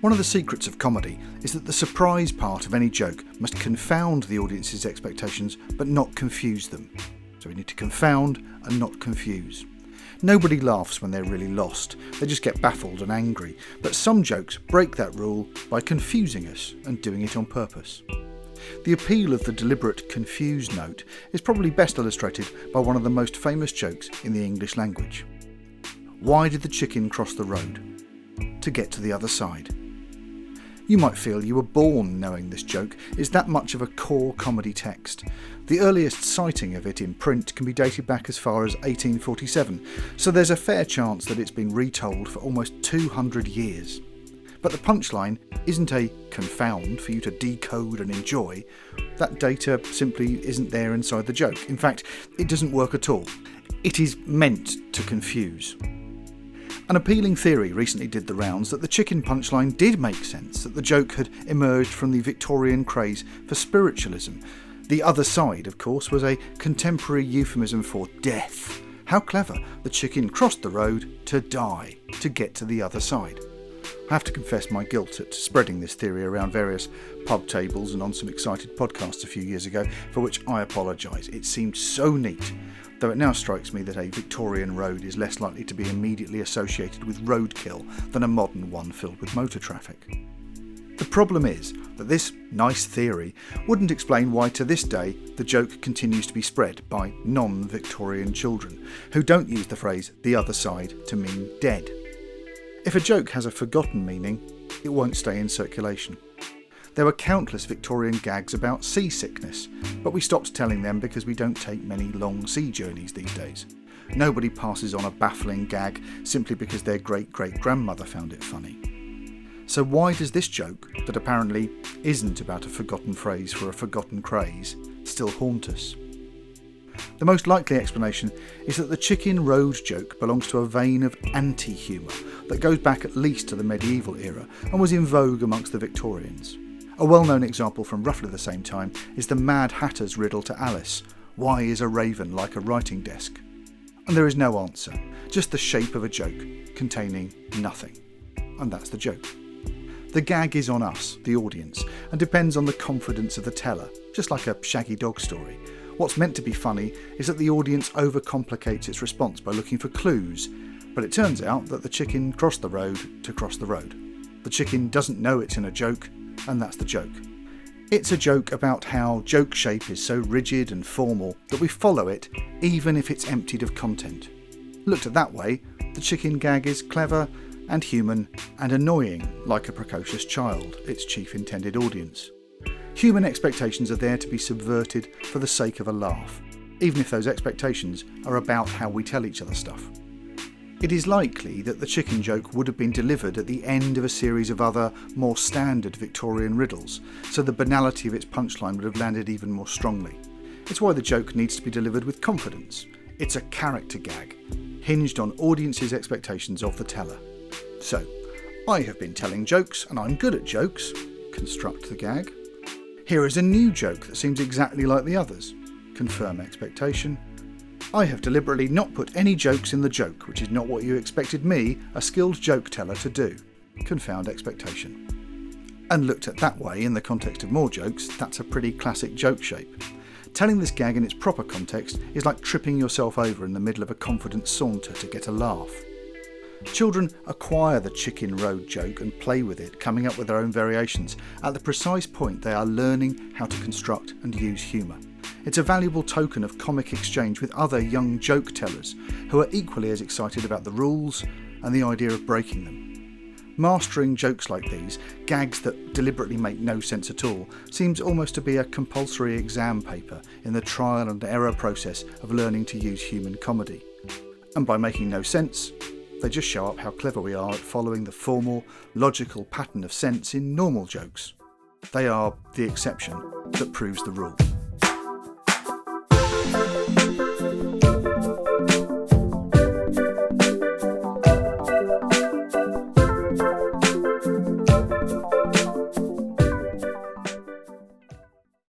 One of the secrets of comedy is that the surprise part of any joke must confound the audience's expectations but not confuse them. So we need to confound and not confuse. Nobody laughs when they're really lost, they just get baffled and angry, but some jokes break that rule by confusing us and doing it on purpose. The appeal of the deliberate confused note is probably best illustrated by one of the most famous jokes in the English language. Why did the chicken cross the road? To get to the other side. You might feel you were born knowing this joke is that much of a core comedy text. The earliest sighting of it in print can be dated back as far as 1847, so there's a fair chance that it's been retold for almost 200 years. But the punchline isn't a confound for you to decode and enjoy. That data simply isn't there inside the joke. In fact, it doesn't work at all. It is meant to confuse. An appealing theory recently did the rounds that the chicken punchline did make sense, that the joke had emerged from the Victorian craze for spiritualism. The other side, of course, was a contemporary euphemism for death. How clever, the chicken crossed the road to die, to get to the other side. I have to confess my guilt at spreading this theory around various pub tables and on some excited podcasts a few years ago, for which I apologise. It seemed so neat, though it now strikes me that a Victorian road is less likely to be immediately associated with roadkill than a modern one filled with motor traffic. The problem is that this nice theory wouldn't explain why to this day the joke continues to be spread by non-Victorian children, who don't use the phrase "the other side" to mean dead. If a joke has a forgotten meaning, it won't stay in circulation. There were countless Victorian gags about seasickness, but we stopped telling them because we don't take many long sea journeys these days. Nobody passes on a baffling gag simply because their great-great-grandmother found it funny. So why does this joke, that apparently isn't about a forgotten phrase for a forgotten craze, still haunt us? The most likely explanation is that the chicken road joke belongs to a vein of anti-humour that goes back at least to the medieval era and was in vogue amongst the Victorians. A well-known example from roughly the same time is the Mad Hatter's riddle to Alice, "Why is a raven like a writing desk?" And there is no answer, just the shape of a joke containing nothing. And that's the joke. The gag is on us, the audience, and depends on the confidence of the teller, just like a shaggy dog story. What's meant to be funny is that the audience overcomplicates its response by looking for clues, but it turns out that the chicken crossed the road to cross the road. The chicken doesn't know it's in a joke, and that's the joke. It's a joke about how joke shape is so rigid and formal that we follow it even if it's emptied of content. Looked at that way, the chicken gag is clever and human and annoying, like a precocious child, its chief intended audience. Human expectations are there to be subverted for the sake of a laugh, even if those expectations are about how we tell each other stuff. It is likely that the chicken joke would have been delivered at the end of a series of other, more standard Victorian riddles, so the banality of its punchline would have landed even more strongly. It's why the joke needs to be delivered with confidence. It's a character gag, hinged on audiences' expectations of the teller. So, I have been telling jokes, and I'm good at jokes. Construct the gag. Here is a new joke that seems exactly like the others. Confirm expectation. I have deliberately not put any jokes in the joke, which is not what you expected me, a skilled joke teller, to do. Confound expectation. And looked at that way in the context of more jokes, that's a pretty classic joke shape. Telling this gag in its proper context is like tripping yourself over in the middle of a confident saunter to get a laugh. Children acquire the chicken road joke and play with it, coming up with their own variations, at the precise point they are learning how to construct and use humour. It's a valuable token of comic exchange with other young joke tellers who are equally as excited about the rules and the idea of breaking them. Mastering jokes like these, gags that deliberately make no sense at all, seems almost to be a compulsory exam paper in the trial and error process of learning to use human comedy. And by making no sense, they just show up how clever we are at following the formal, logical pattern of sense in normal jokes. They are the exception that proves the rule.